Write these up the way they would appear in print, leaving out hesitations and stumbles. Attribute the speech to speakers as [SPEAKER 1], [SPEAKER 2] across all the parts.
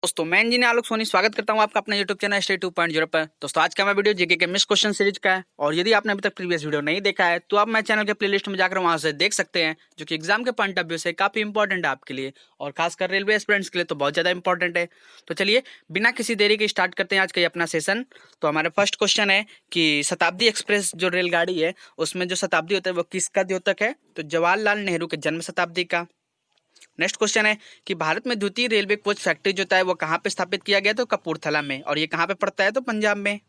[SPEAKER 1] दोस्तों मैं इंजीनियर आलोक सोनी स्वागत करता हूं आपका अपने YouTube चैनल स्टडी 2.0 पर। दोस्तों आज का मैं वीडियो जीके के मिस क्वेश्चन सीरीज का है और यदि आपने अभी तक प्रीवियस वीडियो नहीं देखा है तो आप मेरे चैनल के प्लेलिस्ट में जाकर वहां से देख सकते हैं, जो कि एग्जाम के पॉइंट ऑफ व्यू से काफी इंपॉर्टेंट है आपके लिए और खासकर रेलवे एस्पिरेंट्स के लिए तो बहुत ज्यादा इंपॉर्टेंट है। तो चलिए बिना किसी देरी के स्टार्ट करते हैं आज का ये अपना सेशन। तो हमारा फर्स्ट क्वेश्चन है कि शताब्दी एक्सप्रेस जो रेलगाड़ी है उसमें जो शताब्दी होता है वो किसका द्योतक है? तो जवाहरलाल नेहरू के जन्म शताब्दी का। नेक्स्ट क्वेश्चन है कि भारत में द्वितीय रेलवे कोच फैक्ट्री जो है वो कहाँ पे स्थापित किया गया? तो कपूरथला में। और ये कहाँ पे पड़ता है? तो पंजाब में।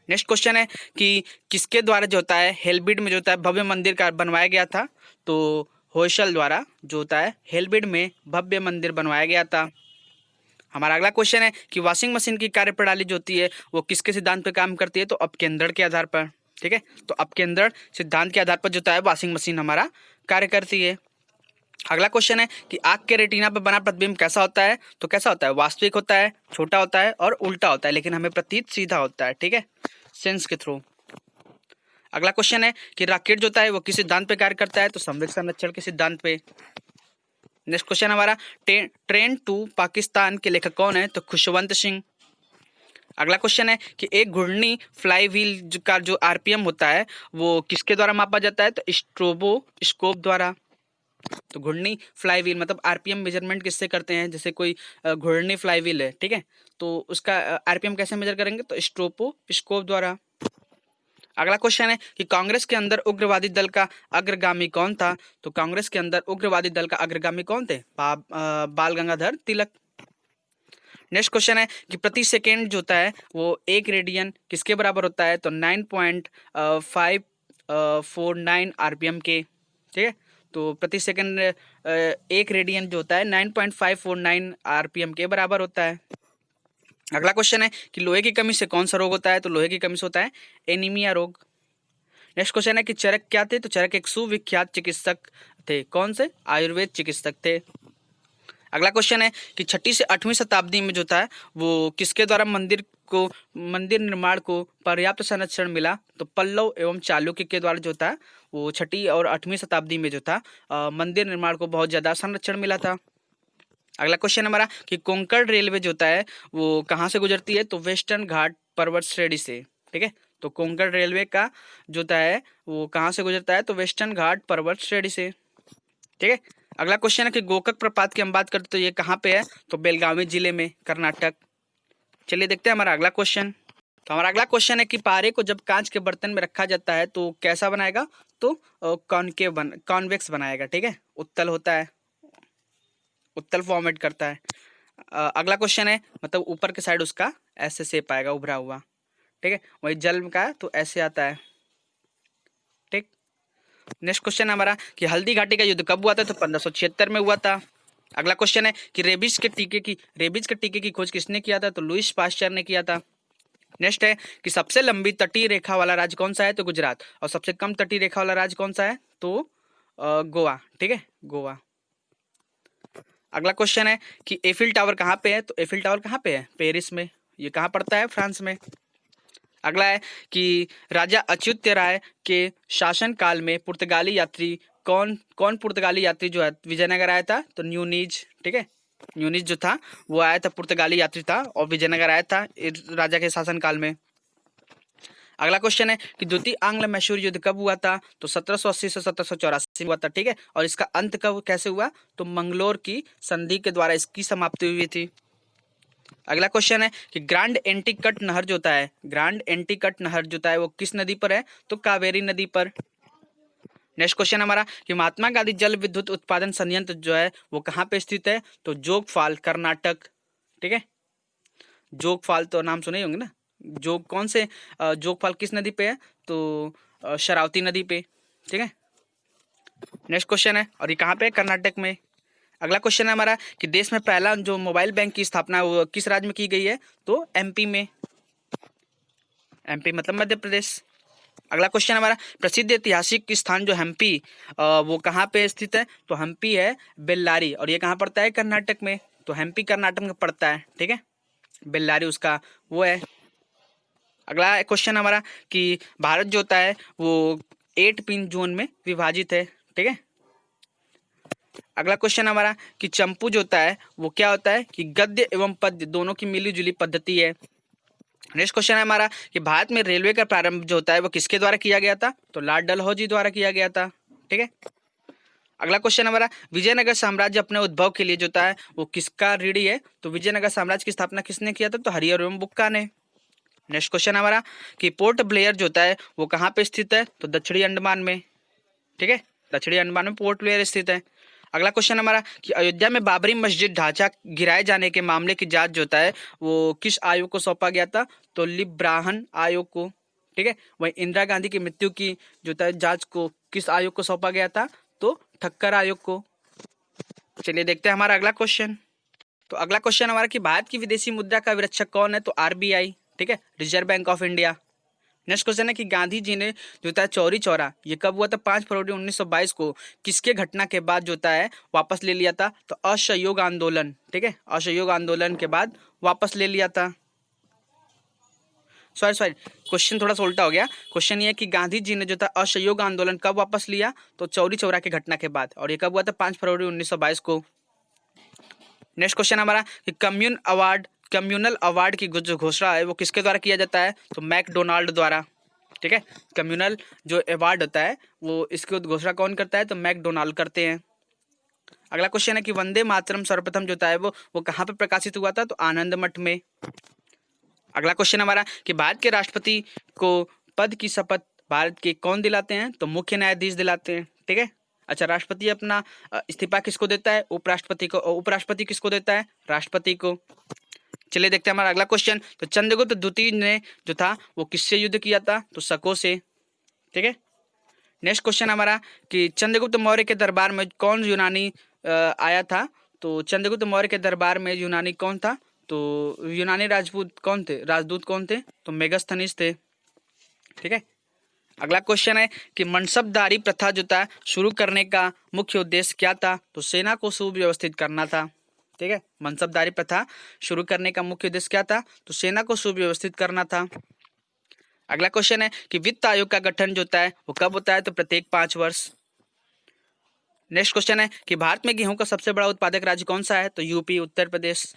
[SPEAKER 1] नेक्स्ट क्वेश्चन है कि किसके द्वारा जो होता है हेलबिड में जो होता है भव्य मंदिर का बनवाया गया था? तो होयसल द्वारा जो होता है हेलबिड में भव्य मंदिर बनवाया गया था। हमारा अगला क्वेश्चन है कि वॉशिंग मशीन की कार्यप्रणाली जो होती है वो किसके सिद्धांत पर काम करती है? तो अपकेंद्रण के आधार पर। ठीक है, तो अपकेंद्रण सिद्धांत के आधार पर जो होता है वॉशिंग मशीन हमारा कार्य करती है। अगला क्वेश्चन है कि आंख के रेटिना पर बना प्रतिबिंब कैसा होता है? तो कैसा होता है? वास्तविक होता है, छोटा होता है और उल्टा होता है, लेकिन हमें प्रतीत सीधा होता है। ठीक है, सेंस के थ्रू। अगला क्वेश्चन है कि रॉकेट जो होता है वो किस सिद्धांत पे कार्य करता है? तो संवेग संरक्षण के सिद्धांत पे। नेक्स्ट क्वेश्चन हमारा ट्रेन टू पाकिस्तान के लेखक कौन है? तो खुशवंत सिंह। अगला क्वेश्चन है कि एक घूर्णी फ्लाई व्हील का जो आरपीएम होता है वो किसके द्वारा मापा जाता है? तो स्ट्रोबोस्कोप द्वारा। तो घूर्णी फ्लाई व्हील मतलब आरपीएम मेजरमेंट किससे करते हैं? जैसे कोई घूर्णी फ्लाई व्हील है, ठीक है, तो उसका आरपीएम कैसे मेजर करेंगे? तो स्ट्रोपोस्कोप द्वारा। अगला क्वेश्चन है कि कांग्रेस के अंदर उग्रवादी दल का अग्रगामी कौन था? तो कांग्रेस के अंदर उग्रवादी दल का अग्रगामी कौन थे? बाल गंगाधर तिलक। नेक्स्ट क्वेश्चन है कि प्रति सेकेंड जो होता है वो एक रेडियन किसके बराबर होता है? तो 9.549 आरपीएम के। ठीक है, तो प्रति सेकंड एक रेडियन जो होता है 9.549 आरपीएम के बराबर होता है। अगला क्वेश्चन है कि लोहे की कमी से कौन सा रोग होता है? तो लोहे की कमी से होता है एनीमिया रोग। नेक्स्ट क्वेश्चन है कि चरक क्या थे? तो चरक एक सुविख्यात चिकित्सक थे। कौन से? आयुर्वेद चिकित्सक थे। अगला क्वेश्चन है कि 6वीं से 8वीं शताब्दी में जो था वो किसके द्वारा मंदिर निर्माण को पर्याप्त संरक्षण मिला? तो पल्लव एवं चालुक्य के द्वारा जो था वो 6वीं और 8वीं शताब्दी में जो था मंदिर निर्माण को बहुत ज्यादा संरक्षण मिला था। अगला क्वेश्चन हमारा कि कोंकण रेलवे जो होता है वो कहाँ से गुजरती है? तो वेस्टर्न घाट पर्वत श्रेणी से। ठीक है, तो कोंकण रेलवे का जो होता है वो कहाँ से गुजरता है? तो वेस्टर्न घाट पर्वत श्रेणी से। ठीक है, अगला क्वेश्चन है कि गोकक प्रपात की हम बात करते तो ये कहाँ पे है? तो बेलगावी जिले में, कर्नाटक। चलिए देखते हैं हमारा अगला क्वेश्चन। तो हमारा अगला क्वेश्चन है कि पारे को जब कांच के बर्तन में रखा जाता है तो कैसा बनाएगा? तो कॉन्वेक्स बनाएगा। ठीक है, उत्तल होता है, उत्तल फॉर्मेट करता है। अगला क्वेश्चन है मतलब ऊपर के साइड उसका ऐसे शेप आएगा उभरा हुआ। ठीक है, वही जल का है तो ऐसे आता है। ठीक, नेक्स्ट क्वेश्चन हमारा कि हल्दी घाटी का युद्ध कब हुआ था? तो 1576 में हुआ था। अगला क्वेश्चन है कि रेबीज के टीके की खोज किसने किया था? तो लुईस पास्चर ने किया था। नेक्स्ट है कि सबसे लंबी तटीय रेखा वाला राज्य कौन सा है? तो गुजरात। और सबसे कम तटीय रेखा वाला राज्य कौन सा है? तो गोवा। ठीक है, गोवा। अगला क्वेश्चन है कि एफिल टावर कहाँ पे है? तो एफिल टावर कहाँ पे है? पेरिस में। ये कहाँ पड़ता है? फ्रांस में। अगला है कि राजा अच्युत राय के शासन काल में पुर्तगाली यात्री कौन कौन पुर्तगाली यात्री जो है विजयनगर आया था? तो न्यूनीज। ठीक है, न्यूनीज जो था वो आया था, पुर्तगाली यात्री था और विजयनगर आया था राजा के शासन काल में। अगला क्वेश्चन है कि द्वितीय आंग्ल मैसूर युद्ध कब हुआ था? तो 1780 से 1784 में हुआ था। ठीक है, और इसका अंत कब कैसे हुआ? तो मंगलोर की संधि के द्वारा इसकी समाप्ति हुई थी। अगला क्वेश्चन है कि ग्रांड एंटीकट नहर जो होता है, ग्रांड एंटीकट नहर जो होता है वो किस नदी पर है? तो कावेरी नदी पर। नेक्स्ट क्वेश्चन हमारा कि महात्मा गांधी जल विद्युत उत्पादन संयंत्र जो है वो कहाँ पे स्थित है? तो जोगफाल, कर्नाटक। ठीक है, जोगफाल तो नाम सुने होंगे ना। जोग कौन से जोगफाल किस नदी पे है? तो शरावती नदी पे। ठीक है, नेक्स्ट क्वेश्चन है और ये कहाँ पे है? कर्नाटक में। अगला क्वेश्चन है हमारा कि देश में पहला जो मोबाइल बैंक की स्थापना वो किस राज्य में की गई है? तो एमपी में। एमपी मतलब मध्य प्रदेश। अगला क्वेश्चन हमारा प्रसिद्ध ऐतिहासिक स्थान जो हम्पी वो कहाँ पे स्थित है? तो हम्पी है बेल्लारी और ये कहाँ पड़ता है? कर्नाटक में। तो हम्पी कर्नाटक में पड़ता है। ठीक है, बेल्लारी उसका वो है। अगला क्वेश्चन हमारा कि भारत जो होता है वो 8 पिन जोन में विभाजित है। ठीक है, अगला क्वेश्चन हमारा कि चंपू जो होता है वो क्या होता है कि गद्य एवं पद्य दोनों की मिली जुली पद्धति है। नेक्स्ट क्वेश्चन है हमारा कि भारत में रेलवे का प्रारंभ जो होता है वो किसके द्वारा किया गया था, तो लॉर्ड डलहौजी द्वारा किया गया था। ठीक है। अगला क्वेश्चन हमारा विजयनगर साम्राज्य अपने उद्भव के लिए जो होता है वो किसका ऋणी है, तो विजयनगर साम्राज्य की स्थापना किसने किया था, तो हरिहर एवं बुक्का ने। नेक्स्ट क्वेश्चन हमारा कि पोर्ट ब्लेयर जो होता है वो कहाँ पे स्थित है, तो दक्षिणी अंडमान में। ठीक है, दक्षिणी अंडमान में पोर्ट ब्लेयर स्थित है। अगला क्वेश्चन हमारा कि अयोध्या में बाबरी मस्जिद ढांचा गिराए जाने के मामले की जांच जो होता है वो किस आयोग को सौंपा गया था, तो लिब्राहन आयोग को। ठीक है। वहीं इंदिरा गांधी की मृत्यु की जो होता है जांच को किस आयोग को सौंपा गया था, तो ठक्कर आयोग को। चलिए देखते हैं हमारा अगला क्वेश्चन। तो अगला क्वेश्चन हमारा कि भारत की विदेशी मुद्रा का विरक्षक कौन है, तो आरबीआई। ठीक है, reserve bank of India. Next question है कि गांधी जी ने जो होता है चौरी चौरा ये कब हुआ था, 5 फरवरी 1922 को किसके घटना के बाद जो होता है वापस ले लिया था, तो असहयोग आंदोलन। ठीक है, असहयोग आंदोलन के बाद वापस ले लिया था। सॉरी क्वेश्चन थोड़ा सा उल्टा हो गया। क्वेश्चन ये है कि गांधी जी ने जो था असहयोग आंदोलन कब वापस लिया, तो चौरी चौरा की घटना के बाद, और ये कब हुआ था, 5 फरवरी 1922 को। नेक्स्ट क्वेश्चन हमारा कि कम्युनल अवार्ड की जो घोषणा है वो किसके द्वारा किया जाता है, तो मैकडोनाल्ड द्वारा। ठीक है, कम्युनल जो अवार्ड होता है वो इसकी घोषणा कौन करता है, तो मैकडोनाल्ड करते हैं। अगला क्वेश्चन है कि वंदे मातरम सर्वप्रथम जो होता है वो कहाँ पे प्रकाशित हुआ था, तो आनंद मठ में। अगला क्वेश्चन हमारा कि भारत के राष्ट्रपति को पद की शपथ भारत के कौन दिलाते हैं, तो मुख्य न्यायाधीश दिलाते हैं। ठीक है। अच्छा, राष्ट्रपति अपना इस्तीफा किसको देता है, उपराष्ट्रपति को। उपराष्ट्रपति किसको देता है, राष्ट्रपति को। चलिए देखते हैं हमारा अगला क्वेश्चन। तो चंद्रगुप्त द्वितीय ने जो था वो किससे युद्ध किया था, तो शकों से। ठीक है। नेक्स्ट क्वेश्चन हमारा कि चंद्रगुप्त मौर्य के दरबार में कौन यूनानी आया था, तो चंद्रगुप्त मौर्य के दरबार में यूनानी कौन था, तो यूनानी राजपूत कौन थे, राजदूत कौन थे, तो मेगास्थनीज थे। ठीक है। अगला क्वेश्चन है कि मनसबदारी प्रथा जो था शुरू करने का मुख्य उद्देश्य क्या था, तो सेना को सुव्यवस्थित करना था। ठीक है, मनसबदारी प्रथा शुरू करने का मुख्य उद्देश्य क्या था, तो सेना को सुव्यवस्थित करना था। अगला क्वेश्चन है कि वित्त आयोग का गठन जो होता है वो कब होता है, तो प्रत्येक 5 वर्ष। नेक्स्ट क्वेश्चन है कि भारत में गेहूं का सबसे बड़ा उत्पादक राज्य कौन सा है, तो यूपी, उत्तर प्रदेश।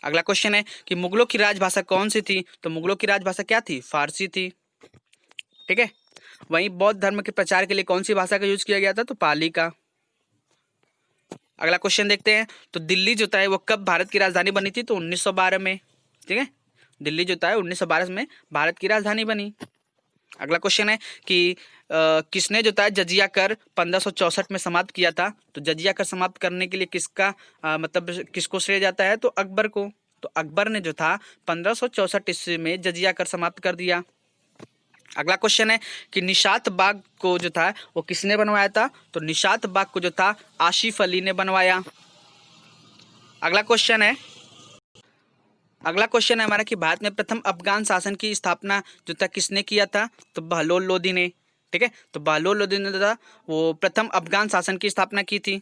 [SPEAKER 1] अगला क्वेश्चन है कि मुगलों की राजभाषा कौन सी थी, तो मुगलों की राजभाषा क्या थी, फारसी थी। ठीक है। वहीं बौद्ध धर्म के प्रचार के लिए कौन सी भाषा का यूज किया गया था, तो पाली का। अगला क्वेश्चन देखते हैं। तो दिल्ली जो है वो कब भारत की राजधानी बनी थी, तो 1912 में। ठीक है, दिल्ली जो है 1912 में भारत की राजधानी बनी। अगला क्वेश्चन है कि किसने जो था जजिया कर 1564 में समाप्त किया था, तो जजिया कर समाप्त करने के लिए किसका मतलब किसको श्रेय जाता है, तो अकबर को। तो अकबर ने जो था 1564 ईस्वी में जजिया कर समाप्त कर दिया। अगला क्वेश्चन है कि निशात बाग को जो था वो किसने बनवाया था, तो निशात बाग को जो था आशिफ अली ने बनवाया। अगला क्वेश्चन है हमारा कि भारत में प्रथम अफगान शासन की स्थापना जो था किसने किया था, तो बहलोल लोदी ने। ठीक है, तो बहलोल लोदी ने था वो प्रथम अफगान शासन की स्थापना की थी।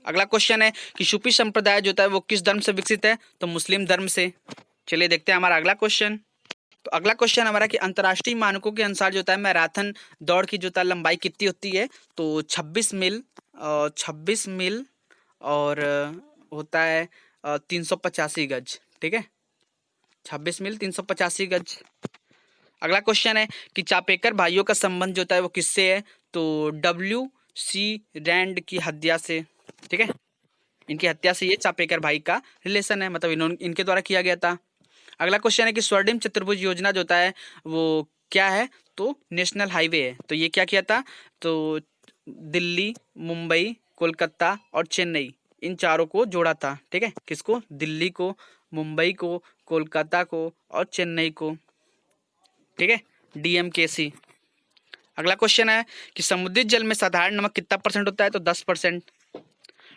[SPEAKER 1] अगला क्वेश्चन है कि सूफी संप्रदाय जो था वो किस धर्म से विकसित है, तो मुस्लिम धर्म से। चलिए देखते हैं हमारा अगला क्वेश्चन। तो अगला क्वेश्चन हमारा कि अंतर्राष्ट्रीय मानकों के अनुसार जो है मैराथन दौड़ की जो है लंबाई कितनी होती है, तो 26 मील और होता है 385 गज। ठीक है, 26 मील 385 गज। अगला क्वेश्चन है कि चापेकर भाइयों का संबंध जो होता है वो किससे है, तो WC रैंड की हत्या से। ठीक है, इनकी हत्या से ये चापेकर भाई का रिलेशन है, मतलब इनके द्वारा किया गया था। अगला क्वेश्चन है कि स्वर्णिम चतुर्भुज योजना जो होता है वो क्या है, तो नेशनल हाईवे है। तो ये क्या किया था, तो दिल्ली, मुंबई, कोलकाता और चेन्नई इन चारों को जोड़ा था। ठीक है, किसको, दिल्ली को, मुंबई को, कोलकाता को और चेन्नई को। ठीक है, DMKC। अगला क्वेश्चन है कि समुद्री जल में साधारण नमक कितना % होता है, तो 10%।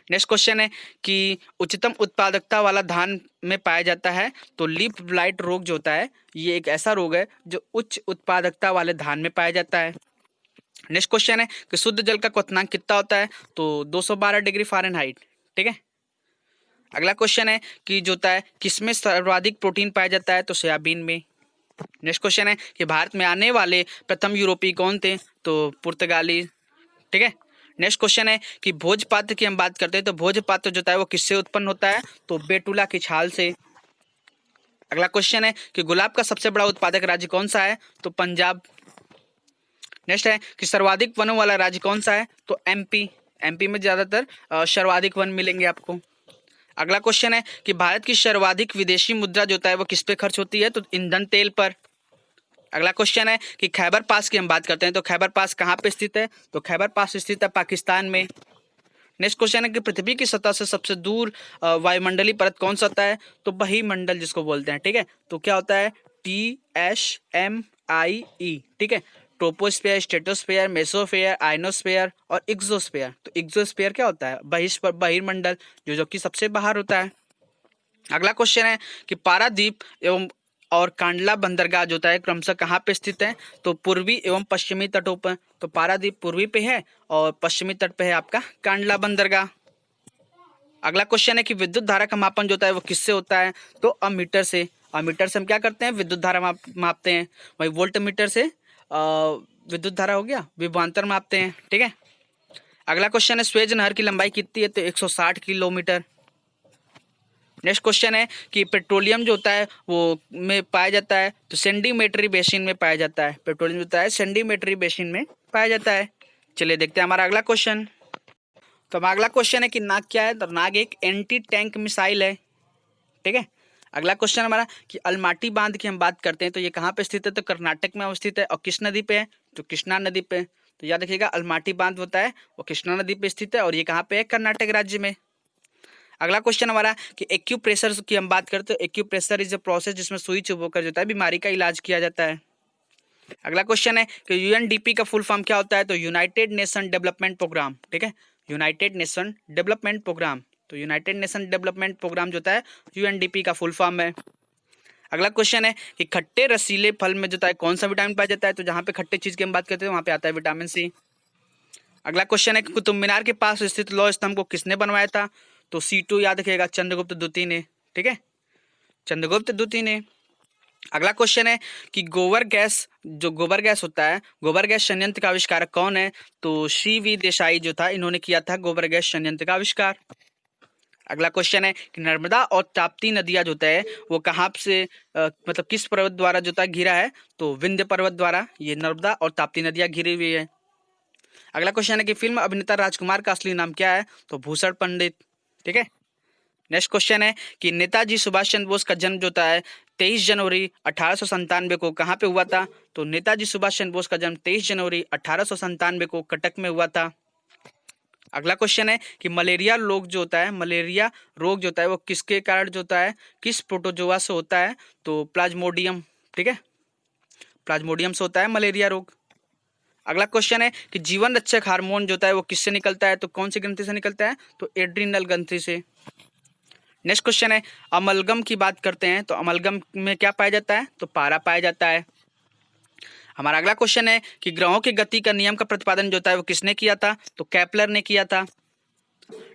[SPEAKER 1] नेक्स्ट क्वेश्चन है कि उच्चतम उत्पादकता वाला धान में पाया जाता है, तो लीफ ब्लाइट रोग जो होता है ये एक ऐसा रोग है जो उच्च उत्पादकता वाले धान में पाया जाता है। नेक्स्ट क्वेश्चन है कि शुद्ध जल का क्वथनांक कितना होता है, तो 212 डिग्री फ़ारेनहाइट। ठीक है। अगला क्वेश्चन है कि जो होता है किसमें सर्वाधिक प्रोटीन पाया जाता है, तो सोयाबीन में। नेक्स्ट क्वेश्चन है कि भारत में आने वाले प्रथम यूरोपीय कौन थे, तो पुर्तगाली। ठीक है। नेक्स्ट क्वेश्चन है कि भोजपात्र की हम बात करते हैं तो भोजपात्र जो होता है वो किससे उत्पन्न होता है, तो बेटुला की छाल से। अगला क्वेश्चन है कि गुलाब का सबसे बड़ा उत्पादक राज्य कौन सा है, तो पंजाब। नेक्स्ट है कि सर्वाधिक वनों वाला राज्य कौन सा है, तो एमपी। एमपी में ज्यादातर सर्वाधिक वन मिलेंगे आपको। अगला क्वेश्चन है कि भारत की सर्वाधिक विदेशी मुद्रा जो होता है वो किस पे खर्च होती है, तो ईंधन तेल पर। अगला क्वेश्चन है कि खैबर पास की हम बात करते हैं तो खैबर पास कहाँ पे स्थित है, तो खैबर पास स्थित है पाकिस्तान में। नेक्स्ट क्वेश्चन है कि पृथ्वी की सतह से सबसे दूर वायुमंडलीय परत कौन सा होता है, तो बहिर्मंडल जिसको बोलते हैं। ठीक है, तो क्या होता है, TSMIE। ठीक है, ट्रोपोस्फेयर, स्ट्रेटोस्फेयर, मेसोस्फेयर, आयनोस्फेयर और एक्सोस्फेयर। तो एक्सोस्फेयर क्या होता है, बहिर्मंडल, जो कि सबसे बाहर होता है। अगला क्वेश्चन है कि पारादीप एवं और कांडला बंदरगाह जो होता है क्रमशः कहाँ पे स्थित है, तो पूर्वी एवं पश्चिमी तटों पर। तो पारादीप पूर्वी पे है और पश्चिमी तट पे है आपका कांडला बंदरगाह। अगला क्वेश्चन है कि विद्युत धारा का मापन जो होता है वो किससे होता है, तो अमीटर से। अमीटर से हम क्या करते हैं, विद्युत धारा मापते हैं। वही वोल्ट मीटर से विद्युत धारा हो गया, विभवांतर मापते हैं। ठीक है, अगला क्वेश्चन है स्वेज नहर की लंबाई कितनी है, तो 160 किलोमीटर। नेक्स्ट क्वेश्चन है कि पेट्रोलियम जो होता है वो में पाया जाता है, तो सेंटीमेट्री बेसिन में पाया जाता है। पेट्रोलियम जो होता है सेंटीमेट्री बेसिन में पाया जाता है। चलिए देखते हैं हमारा अगला क्वेश्चन। तो हमारा अगला क्वेश्चन है कि नाग क्या है, तो नाग एक एंटी टैंक मिसाइल है। ठीक है, अगला क्वेश्चन हमारा कि अलमाटी बांध की हम बात करते हैं तो ये कहाँ पे स्थित है, तो कर्नाटक में अवस्थित है और किस नदी पे है, तो कृष्णा नदी पे। तो याद रखिएगा अलमाटी बांध होता है वो कृष्णा नदी पे स्थित है और ये कहाँ पे है, कर्नाटक राज्य में। अगला क्वेश्चन हमारा कि एक्यूप्रेशर की हम बात करते हैं। एक्यूप्रेशर इज अ प्रोसेस जिसमें सुई चुभोकर जो है बीमारी का इलाज किया जाता है। अगला क्वेश्चन है कि यूएनडीपी का फुल फॉर्म क्या होता है, तो यूनाइटेड नेशन डेवलपमेंट प्रोग्राम। ठीक है, यूनाइटेड नेशन डेवलपमेंट प्रोग्राम। तो यूनाइटेड नेशन डेवलपमेंट प्रोग्राम जो होता है यूएनडीपी का फुल फॉर्म है। अगला क्वेश्चन है कि खट्टे रसीले फल में जो होता है कौन सा विटामिन पाया जाता है, तो जहाँ पे खट्टे चीज की हम बात करते हैं वहाँ पे आता है विटामिन सी। अगला क्वेश्चन है कि कुतुब मीनार के पास स्थित लौह स्तंभ को किसने बनवाया था, तो C2 याद रखिएगा चंद्रगुप्त द्वितीय ने। ठीक है, चंद्रगुप्त द्वितीय ने। अगला क्वेश्चन है कि गोबर गैस, जो गोबर गैस होता है, गोबर गैस संयंत्र का आविष्कारक कौन है, तो CV देसाई जो था इन्होंने किया था गोबर गैस संयंत्र का आविष्कार। अगला क्वेश्चन है कि नर्मदा और ताप्ती नदियां जो है वो कहाँ से मतलब किस पर्वत द्वारा जो है घिरा है, तो विंध्य पर्वत द्वारा ये नर्मदा और ताप्ती नदियां घिरी हुई है। अगला क्वेश्चन है कि फिल्म अभिनेता राजकुमार का असली नाम क्या है, तो भूषण पंडित। ठीक है, नेक्स्ट क्वेश्चन है कि नेताजी सुभाष चंद्र बोस का जन्म जो होता है 23 जनवरी 1897 को कहाँ पे हुआ था, तो नेताजी सुभाष चंद्र बोस का जन्म 23 जनवरी 1897 को कटक में हुआ था। अगला क्वेश्चन है कि मलेरिया रोग जो होता है, मलेरिया रोग जो होता है वो किसके कारण जो होता है, किस प्रोटोजोआ से होता है, तो प्लाज्मोडियम। ठीक है, प्लाज्मोडियम से होता है मलेरिया रोग। अगला क्वेश्चन है कि जीवन रक्षक हार्मोन जो होता है वो किससे निकलता है, तो कौन सी ग्रंथि से निकलता है, तो एड्रिनल ग्रंथि से। नेक्स्ट क्वेश्चन है अमलगम की बात करते हैं तो अमलगम में क्या पाया जाता है, तो पारा पाया जाता है। हमारा अगला क्वेश्चन है कि ग्रहों की गति का नियम का प्रतिपादन जो होता है वो किसने किया था, तो केपलर ने किया था।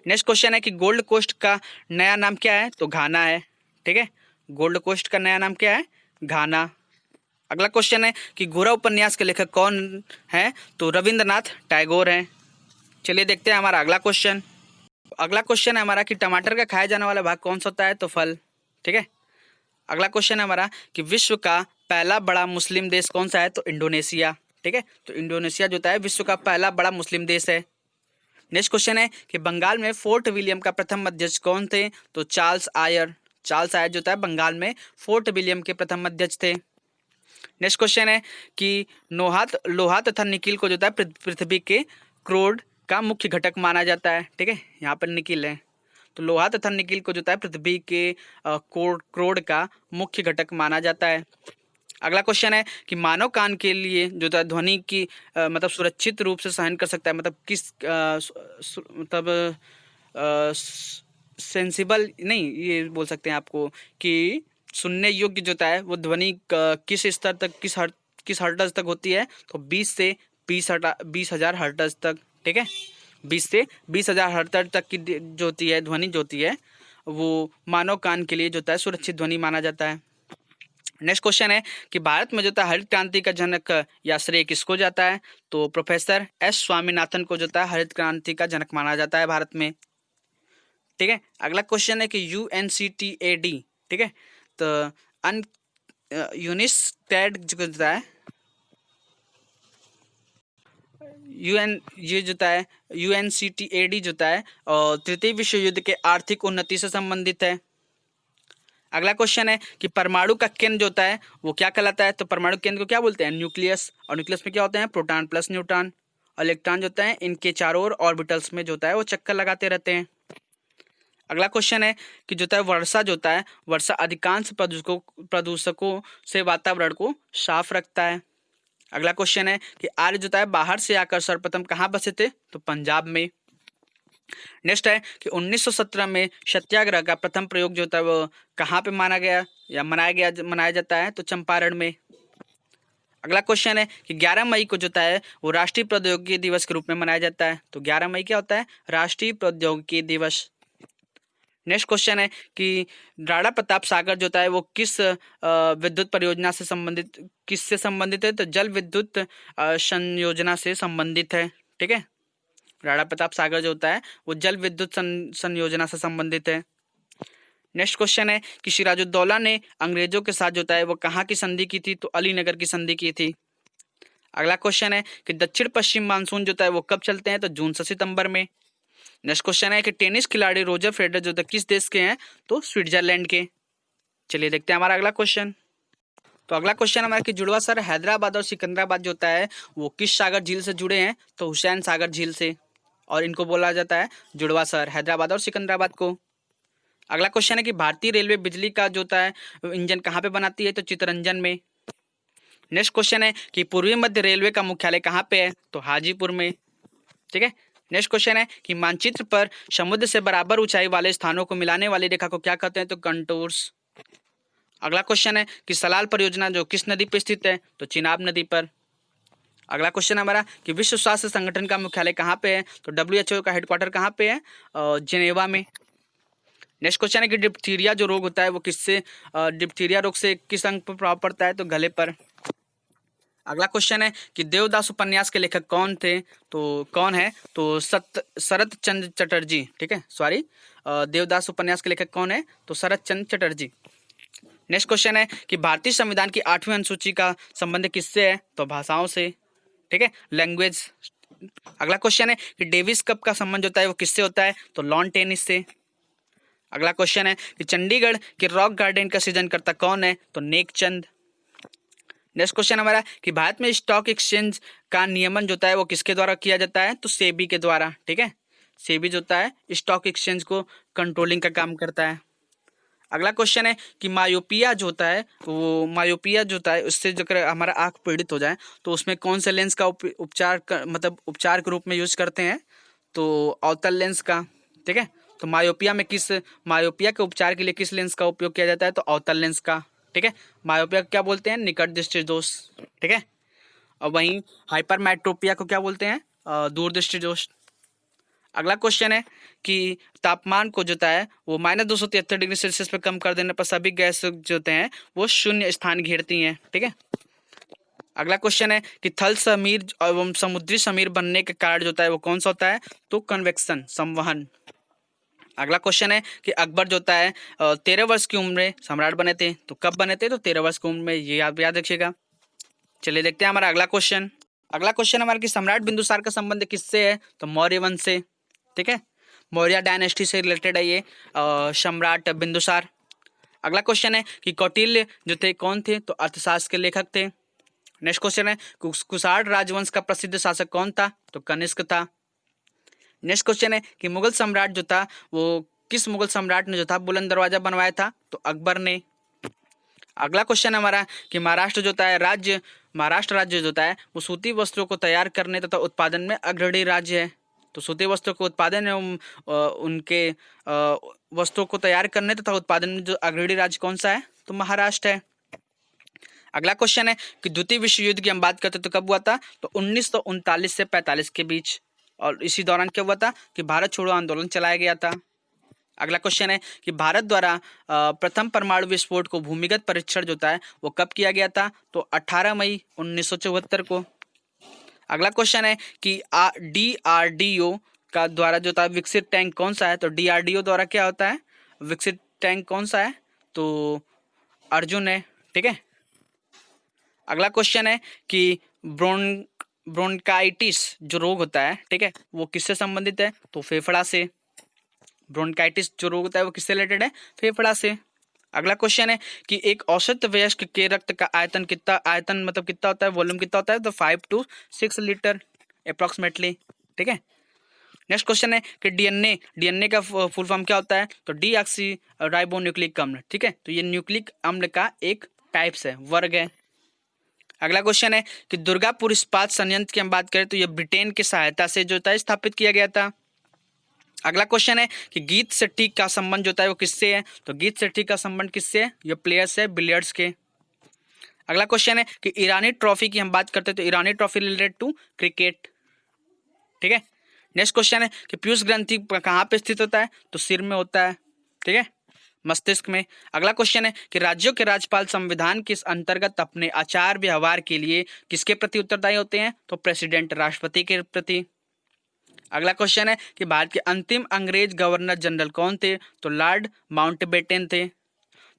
[SPEAKER 1] नेक्स्ट क्वेश्चन है कि गोल्ड कोस्ट का नया नाम क्या है, तो घाना है। ठीक है, गोल्ड कोस्ट का नया नाम क्या है, घाना। अगला क्वेश्चन है कि गोरा उपन्यास के लेखक कौन है, तो रविंद्रनाथ टैगोर हैं। चलिए देखते हैं हमारा अगला क्वेश्चन। अगला क्वेश्चन है हमारा कि टमाटर का खाया जाने वाला भाग कौन सा होता है, तो फल। ठीक है, अगला क्वेश्चन है हमारा कि विश्व का पहला बड़ा मुस्लिम देश कौन सा है, तो इंडोनेशिया। ठीक है, तो इंडोनेशिया जो है विश्व का पहला बड़ा मुस्लिम देश है। नेक्स्ट क्वेश्चन है कि बंगाल में फोर्ट विलियम का प्रथम अध्यक्ष कौन थे, तो चार्ल्स आयर। चार्ल्स आयर जो है बंगाल में फोर्ट विलियम के प्रथम अध्यक्ष थे। नेक्स्ट क्वेश्चन है कि लोहा तथा निकिल को जो है पृथ्वी के क्रोड का मुख्य घटक माना जाता है। ठीक है, यहाँ पर निकिल है, तो लोहा तथा निकिल को जो है पृथ्वी के क्रोड का मुख्य घटक माना जाता है। अगला क्वेश्चन है कि मानव कान के लिए जो है ध्वनि की मतलब सुरक्षित रूप से सहन कर सकता है, मतलब किस मतलब सेंसिबल नहीं, ये बोल सकते हैं आपको कि सुनने योग्य जो है वो ध्वनि किस स्तर तक किस हर्ट्ज तक होती है, तो 20 से 20,000 हर्ट्ज तक। ठीक है, 20 से 20,000 हर्ट्ज तक की जो होती है ध्वनि जो होती है वो मानव कान के लिए जो होता है सुरक्षित ध्वनि माना जाता है। नेक्स्ट क्वेश्चन है कि भारत में जो था हरित क्रांति का जनक या श्रेय किसको जाता है? तो प्रोफेसर एस स्वामीनाथन को जो था हरित क्रांति का जनक माना जाता है भारत में। ठीक है, अगला क्वेश्चन है कि UNCTAD, ठीक है, तो अन यूनिस्टेड जो होता है ये जो है UNCTAD जो है और तृतीय विश्व युद्ध के आर्थिक उन्नति से संबंधित है। अगला क्वेश्चन है कि परमाणु का केंद्र जो होता है वो क्या कहलाता है? तो परमाणु केंद्र को क्या बोलते हैं? न्यूक्लियस। और न्यूक्लियस में क्या होते हैं? Proton plus neutron. और इलेक्ट्रॉन जो होता है इनके चारों ओर ऑर्बिटल्स में जो होता है वो चक्कर लगाते रहते हैं। अगला क्वेश्चन है कि जो होता है वर्षा जो होता है, वर्षा अधिकांश प्रदूषकों से वातावरण को साफ रखता है। अगला क्वेश्चन है कि आर्य जो होता है बाहर से आकर सर्वप्रथम कहाँ बसे थे? तो पंजाब में। नेक्स्ट है कि 1917 में सत्याग्रह का प्रथम प्रयोग जो होता है वो कहाँ पे माना गया या मनाया जाता है? तो चंपारण में। अगला क्वेश्चन है कि 11 मई को जो होता है वो राष्ट्रीय प्रौद्योगिकी दिवस के रूप में मनाया जाता है। तो 11 मई क्या होता है? राष्ट्रीय प्रौद्योगिकी दिवस। नेक्स्ट क्वेश्चन है कि राणा प्रताप सागर जो होता है वो किस विद्युत परियोजना से संबंधित किससे संबंधित है? तो जल विद्युत संयोजना से संबंधित है। ठीक है, राणा प्रताप सागर जो होता है वो जल विद्युत संयोजना से संबंधित है। नेक्स्ट क्वेश्चन है कि सिराजुद्दौला ने अंग्रेजों के साथ जो होता है वो कहाँ की संधि की थी? तो अलीनगर की संधि की थी। अगला क्वेश्चन है कि दक्षिण पश्चिम मानसून जो होता है वो कब चलते हैं? तो जून से सितंबर में। नेक्स्ट क्वेश्चन है कि टेनिस खिलाड़ी रोजर फेडरर जो होता है किस देश के हैं? तो स्विट्जरलैंड के। चलिए देखते हैं हमारा अगला क्वेश्चन। तो अगला क्वेश्चन हमारा कि जुड़वा शहर हैदराबाद और सिकंदराबाद जो होता है वो किस सागर झील से जुड़े हैं? तो हुसैन सागर झील से। और इनको बोला जाता है जुड़वा शहर, हैदराबाद और सिकंदराबाद को। अगला क्वेश्चन है कि भारतीय रेलवे बिजली का जो होता है इंजन कहाँ पे बनाती है? तो चित्तरंजन में। नेक्स्ट क्वेश्चन है कि पूर्वी मध्य रेलवे का मुख्यालय कहाँ पे है? तो हाजीपुर में। ठीक है, नेक्स्ट क्वेश्चन है कि मानचित्र पर समुद्र से बराबर ऊंचाई वाले स्थानों को मिलाने वाली रेखा को क्या कहते हैं? तो कंटूर्स। अगला क्वेश्चन है कि सलाल परियोजना जो किस नदी पर स्थित है? तो चिनाब नदी पर। अगला क्वेश्चन हमारा कि विश्व स्वास्थ्य संगठन का मुख्यालय कहाँ पे है? तो WHO का हेडक्वार्टर कहाँ पे है? जिनेवा में। नेक्स्ट क्वेश्चन है कि डिप्थीरिया जो रोग होता है वो किससे डिप्थीरिया रोग से किस अंग पर प्रभाव पड़ता है? तो गले पर। अगला क्वेश्चन है कि देवदास उपन्यास के लेखक कौन थे? तो कौन है? तो शरत चंद्र चटर्जी। ठीक है, सॉरी, देवदास उपन्यास के लेखक कौन है? तो शरत चंद्र चटर्जी। नेक्स्ट क्वेश्चन है कि भारतीय संविधान की 8वीं अनुसूची का संबंध किससे है? तो भाषाओं से। ठीक है, लैंग्वेज। अगला क्वेश्चन है कि डेविस कप का संबंध होता है वो किससे होता है? तो लॉन टेनिस से। अगला क्वेश्चन है कि चंडीगढ़ के रॉक गार्डन का सृजनकर्ता कौन है? तो नेकचंद। नेक्स्ट क्वेश्चन हमारा कि भारत में स्टॉक एक्सचेंज का नियमन जो होता है वो किसके द्वारा किया जाता है? तो सेबी के द्वारा। ठीक है, सेबी जो होता है स्टॉक एक्सचेंज को कंट्रोलिंग का काम करता है। अगला क्वेश्चन है कि मायोपिया जो होता है वो मायोपिया जो होता है उससे जो हमारा आँख पीड़ित हो जाए तो उसमें कौन से लेंस का उपचार के रूप में यूज करते हैं? तो अवतल लेंस का। ठीक है, तो मायोपिया के उपचार के लिए किस लेंस का उपयोग किया जाता है? तो अवतल लेंस का। ठीक है, मायोपिया को क्या बोलते हैं? निकट दृष्टि दोष। ठीक है, और वहीं हाइपरमेट्रोपिया को क्या बोलते हैं? दूर दृष्टि दोष। अगला क्वेश्चन है कि तापमान को जो है वो -273 डिग्री सेल्सियस पे कम कर देने पर सभी गैस जो होते हैं वो शून्य स्थान घेरती हैं। ठीक है, अगला क्वेश्चन है कि थल समीर एवं समुद्री समीर बनने के कारण जो होता है वो कौन सा होता है? तो कन्वेक्शन, संवहन। अगला क्वेश्चन है कि अकबर जो होता है 13 वर्ष की उम्र में सम्राट बने थे। तो कब बने थे? तो 13 वर्ष की उम्र में, ये आप याद रखिएगा। चलिए देखते हैं हमारा अगला क्वेश्चन। अगला क्वेश्चन हमारा कि सम्राट बिंदुसार का संबंध किससे है? तो मौर्य वंश से। ठीक है, मौर्य डायनेस्टी से रिलेटेड है ये सम्राट बिंदुसार। अगला क्वेश्चन है कि कौटिल्य जो थे कौन थे? तो अर्थशास्त्र के लेखक थे। नेक्स्ट क्वेश्चन है कुषाण राजवंश का प्रसिद्ध शासक कौन था? तो कनिष्क था। नेक्स्ट क्वेश्चन है कि मुगल सम्राट जो था वो किस मुगल सम्राट ने जो था बुलंद दरवाजा बनवाया था? तो अकबर ने। अगला क्वेश्चन हमारा कि महाराष्ट्र राज्य जो होता है वो सूती वस्त्रों को तैयार करने तथा उत्पादन में अग्रणी राज्य है। तो सूती वस्त्रों को उत्पादन एवं उनके वस्त्रों को तैयार करने तथा उत्पादन में जो अग्रणी राज्य कौन सा है? तो महाराष्ट्र है। अगला क्वेश्चन है कि द्वितीय विश्व युद्ध की हम बात करते तो कब हुआ था? तो 1939 से 45 के बीच। और इसी दौरान क्या हुआ था कि भारत छोड़ो आंदोलन चलाया गया था। अगला क्वेश्चन है कि भारत द्वारा प्रथम परमाणु विस्फोट को भूमिगत परीक्षण जो होता है वो कब किया गया था? तो 18 मई 1974 को। अगला क्वेश्चन है कि DRDO का द्वारा जो था विकसित टैंक कौन सा है? तो DRDO द्वारा क्या होता है विकसित टैंक कौन सा है? तो अर्जुन है। ठीक है। अगला क्वेश्चन है कि ब्रोंकाइटिस जो रोग होता है, ठीक है, वो किससे संबंधित है? तो फेफड़ा से। ब्रोंकाइटिस जो रोग होता है वो किससे रिलेटेड है? फेफड़ा से। अगला क्वेश्चन है कि एक औसत वयस्क के रक्त का आयतन मतलब कितना होता है, वॉल्यूम कितना होता है? तो 5 to 6 लीटर अप्रोक्सीमेटली। ठीक है। नेक्स्ट क्वेश्चन है कि डीएनए का फुल फॉर्म क्या होता है? तो डीऑक्सी राइबोन्यूक्लिक अम्ल। ठीक है, तो ये न्यूक्लिक अम्ल का एक टाइप्स है, वर्ग है। अगला क्वेश्चन है कि दुर्गापुर इस्पात संयंत्र की हम बात करें तो ये ब्रिटेन की सहायता से जो था स्थापित किया गया था। अगला क्वेश्चन है कि गीत सेट्टी का संबंध जो होता है वो किससे है? तो गीत सेट्टी का संबंध किससे है? ये प्लेयर्स है बिलियर्ड्स के। अगला क्वेश्चन है कि ईरानी ट्रॉफी की हम बात करते हैं तो ईरानी ट्रॉफी रिलेटेड टू क्रिकेट। ठीक है। नेक्स्ट क्वेश्चन है कि पीयूष ग्रंथि कहाँ पे स्थित होता है? तो सिर में होता है। ठीक है, मस्तिष्क में। अगला क्वेश्चन है कि राज्यों के राज्यपाल संविधान के अंतर्गत अपने आचार व्यवहार के लिए किसके प्रति उत्तरदायी होते हैं? तो प्रेसिडेंट, राष्ट्रपति के प्रति। अगला क्वेश्चन है कि भारत के अंतिम अंग्रेज गवर्नर जनरल कौन थे? तो लॉर्ड माउंटबेटन थे।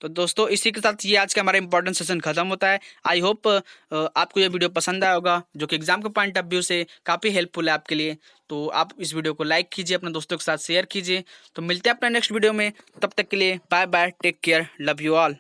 [SPEAKER 1] तो दोस्तों इसी के साथ ये आज का हमारा इंपॉर्टेंट सेशन खत्म होता है। आई होप आपको ये वीडियो पसंद आया होगा, जो कि एग्जाम के पॉइंट ऑफ व्यू से काफ़ी हेल्पफुल है आपके लिए। तो आप इस वीडियो को लाइक कीजिए, अपने दोस्तों के साथ शेयर कीजिए। तो मिलते हैं अपने नेक्स्ट वीडियो में, तब तक के लिए bye bye, take care, love you all.